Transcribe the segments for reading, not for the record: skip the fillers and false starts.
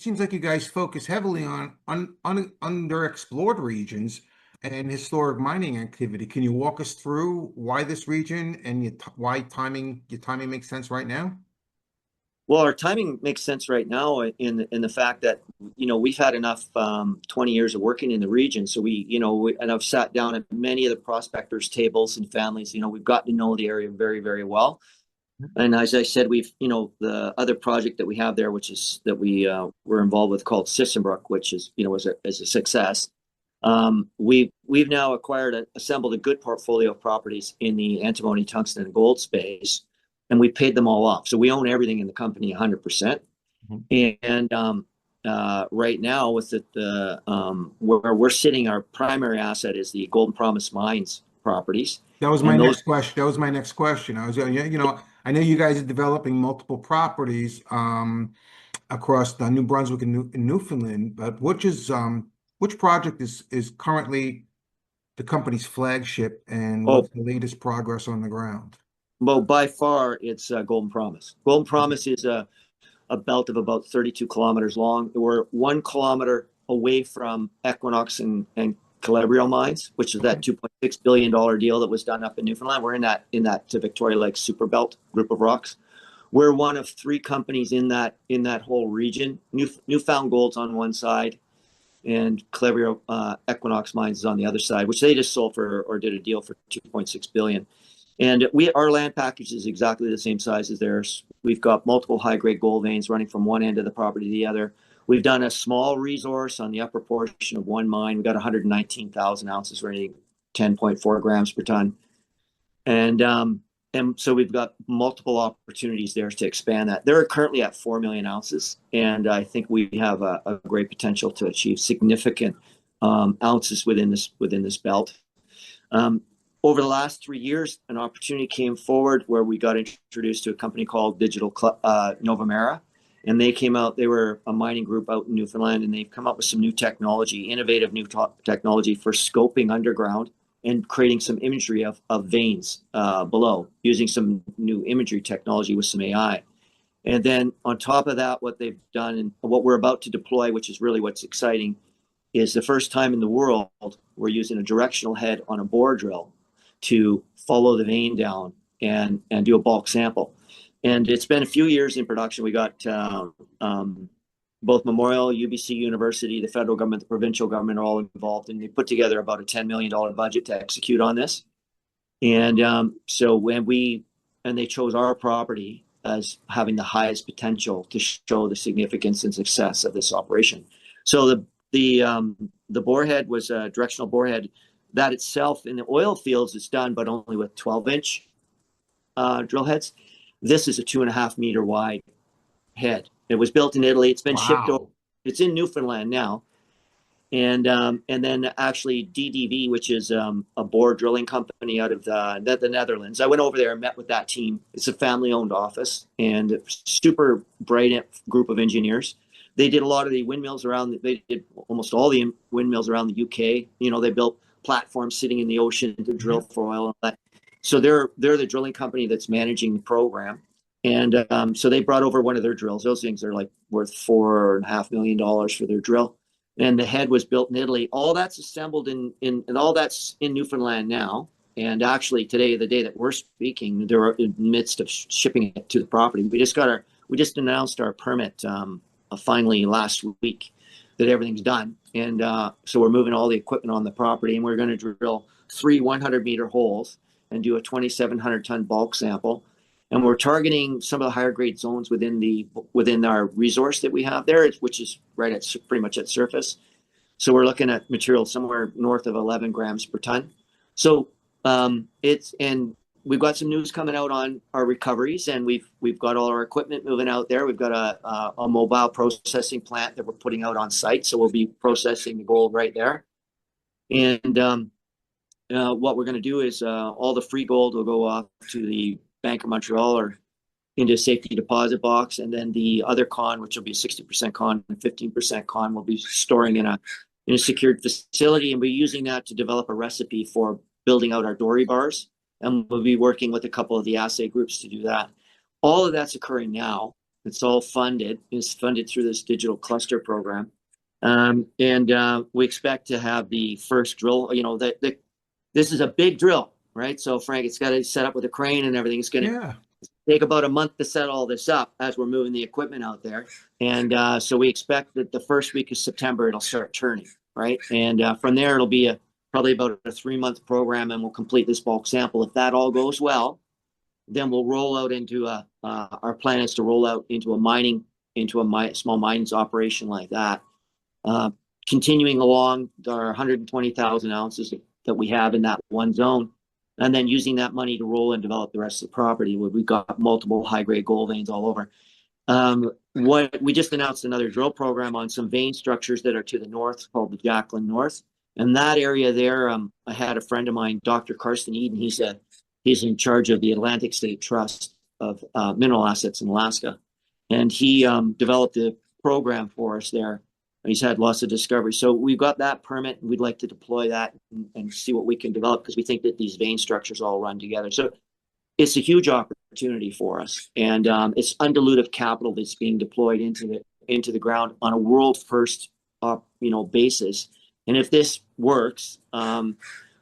seems like you guys focus heavily on underexplored regions and historic mining activity. Can you walk us through why this region and why your timing makes sense right now? Well, our timing makes sense right now in the fact that we've had enough 20 years of working in the region, so and I've sat down at many of the prospectors' tables and families. We've gotten to know the area very, very well. And as I said, we've the other project that we have there, which is that we were involved with, called Sissenbrook, which is is a success. We've now assembled a good portfolio of properties in the antimony, tungsten, and gold space, and we paid them all off. So we own everything in the company 100%. And right now, with where we're sitting, our primary asset is the Golden Promise Mines properties, That was my and those. next question. That was my next question. I know you guys are developing multiple properties across the New Brunswick and Newfoundland, but which project is currently the company's flagship, and Oh, what's the latest progress on the ground? well, by far, it's Golden Promise. Golden Promise is a belt of about 32 kilometers long. We're 1 kilometer away from Equinox and Calabrio mines, which is that $2.6 billion deal that was done up in Newfoundland. We're in that Victoria Lake Superbelt group of rocks. We're one of three companies in that whole region. Newfound Gold's on one side, and Calabrio Equinox Mines is on the other side, which they just sold for, or did a deal for, 2.6 billion. And our land package is exactly the same size as theirs. We've got multiple high-grade gold veins running from one end of the property to the other. We've done a small resource on the upper portion of one mine. We've got 119,000 ounces running 10.4 grams per ton. And so we've got multiple opportunities there to expand that. They're currently at 4 million ounces, and I think we have a great potential to achieve significant ounces within this belt. Over the last 3 years, an opportunity came forward where we got introduced to a company called Digital Novamera, and they came out. They were a mining group out in Newfoundland, and they've come up with some new technology, innovative new technology for scoping underground and creating some imagery of veins below, using some new imagery technology with some AI. And then on top of that, what they've done and what we're about to deploy, which is really what's exciting, is the first time in the world we're using a directional head on a bore drill to follow the vein down and do a bulk sample. And it's been a few years in production. We got both Memorial, UBC University, the federal government, the provincial government are all involved, and they put together about a $10 million budget to execute on this. And they chose our property as having the highest potential to show the significance and success of this operation. So the borehead was a directional borehead. That itself in the oil fields is done, but only with 12-inch drill heads. This is a 2.5 meter wide head. It was built in Italy. It's been shipped over. Wow. It's in Newfoundland now. And then actually DDV, which is a bore drilling company out of the Netherlands. I went over there and met with that team. It's a family-owned office and super bright group of engineers. They did a lot of the windmills they did almost all the windmills around the UK. They built platforms sitting in the ocean to drill for oil and that. So they're the drilling company that's managing the program. And so they brought over one of their drills. Those things are like worth $4.5 million for their drill. And the head was built in Italy. All that's assembled and all that's in Newfoundland now. And actually today, the day that we're speaking, they're in the midst of shipping it to the property. We just announced our permit finally last week that everything's done. And so we're moving all the equipment on the property, and we're going to drill 3 100-meter holes and do a 2,700 ton bulk sample. And we're targeting some of the higher grade zones within our resource that we have there, which is right at pretty much at surface. So we're looking at material somewhere north of 11 grams per ton. So and we've got some news coming out on our recoveries, and we've got all our equipment moving out there. We've got a mobile processing plant that we're putting out on site, so we'll be processing the gold right there. And what we're going to do is all the free gold will go off to the Bank of Montreal or into a safety deposit box, and then the other con, which will be 60% con and 15% con, will be storing in a secured facility, and we're using that to develop a recipe for building out our dory bars. And we'll be working with a couple of the assay groups to do that. All of that's occurring now. It's all funded. It's funded through this digital cluster program. We expect to have the first drill, this is a big drill, right? So Frank, it's got to set up with a crane and everything. It's going to Yeah. take about a month to set all this up as we're moving the equipment out there. And so we expect that the first week of September, it'll start turning, right? And from there, it'll be probably about a 3-month program, and we'll complete this bulk sample. If that all goes well, then we'll roll out into our plan is to roll out into a small mines operation like that. Continuing along our 120,000 ounces that we have in that one zone, and then using that money to roll and develop the rest of the property where we've got multiple high-grade gold veins all over. What we just announced another drill program on some vein structures that are to the north called the Jacqueline North. And that area there, I had a friend of mine, Dr. Karsten Eden. He's in charge of the Atlantic State Trust of mineral assets in Alaska. And he developed a program for us there. He's had lots of discoveries. So we've got that permit, and we'd like to deploy that and see what we can develop, because we think that these vein structures all run together. So it's a huge opportunity for us, and it's undilutive capital that's being deployed into the ground on a world first, basis. And if this works,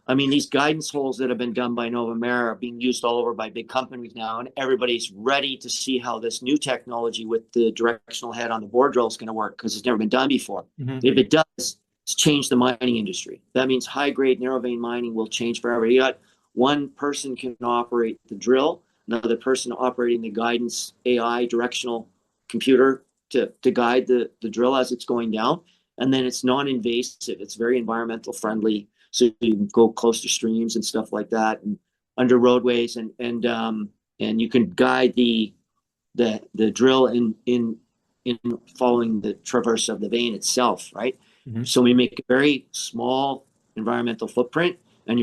these guidance holes that have been done by Novamera are being used all over by big companies now, and everybody's ready to see how this new technology with the directional head on the bore drill is going to work, because it's never been done before. Mm-hmm. If it does, it's changed the mining industry. That means high-grade narrow vein mining will change forever. You got one person can operate the drill, another person operating the guidance AI directional computer to guide the drill as it's going down. And then it's non-invasive. It's very environmental friendly. So you can go close to streams and stuff like that, and under roadways, and you can guide the drill in following the traverse of the vein itself, right? Mm-hmm. So we make a very small environmental footprint, and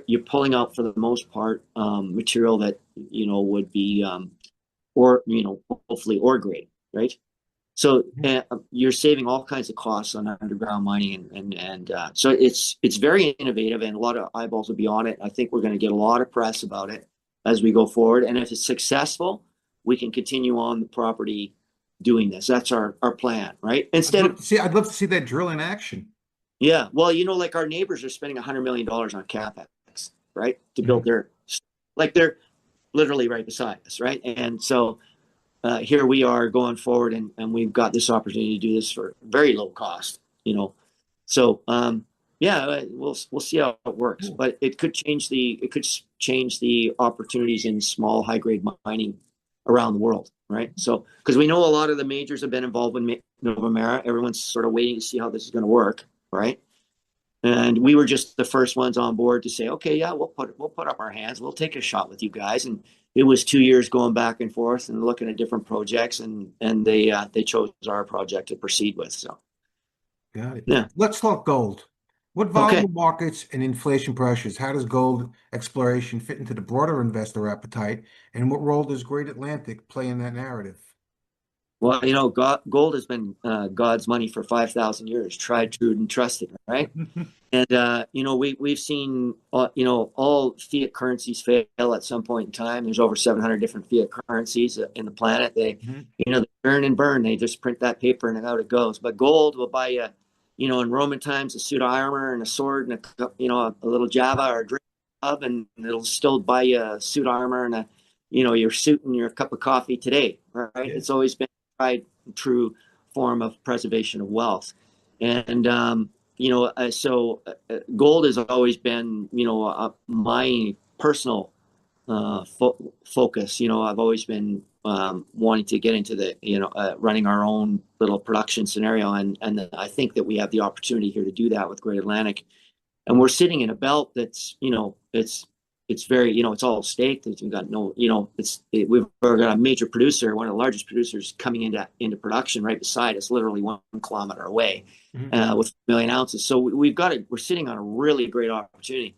you're pulling out, for the most part, material that would be hopefully ore grade, right? So you're saving all kinds of costs on underground mining, and so it's very innovative, and a lot of eyeballs will be on it. I think we're going to get a lot of press about it as we go forward, and if it's successful, we can continue on the property doing this. That's our plan, right? I'd love to see that drill in action. Yeah, well, like our neighbors are spending $100 million on CapEx, right, to build their, they're literally right beside us, right? And so here we are going forward, and we've got this opportunity to do this for very low cost, So we'll see how it works, but it could change the opportunities in small high grade mining around the world, right? So because we know a lot of the majors have been involved with Novamera, everyone's sort of waiting to see how this is going to work, right? And we were just the first ones on board to say, okay, yeah, we'll put up our hands, we'll take a shot with you guys. And it was 2 years going back and forth and looking at different projects, and they chose our project to proceed with. So, got it. Yeah. Let's talk gold. What volatile markets and inflation pressures? How does gold exploration fit into the broader investor appetite, and what role does Great Atlantic play in that narrative? Well, gold has been God's money for 5,000 years, tried, true, and trusted, right? And we've seen all fiat currencies fail at some point in time. There's over 700 different fiat currencies in the planet. They they burn and burn. They just print that paper and out it goes. But gold will buy you, in Roman times, a suit of armor and a sword and a little Java or a drink of, and it'll still buy you a suit of armor and your suit and your cup of coffee today, right? Yeah. It's always been a tried and true form of preservation of wealth, and so gold has always been, my personal focus. I've always been wanting to get into the, running our own little production scenario. And I think that we have the opportunity here to do that with Great Atlantic. And we're sitting in a belt that's, it's very, it's all staked. We've got we've got a major producer, one of the largest producers coming into production right beside us, literally 1 kilometer away, with 1 million ounces. So we're sitting on a really great opportunity.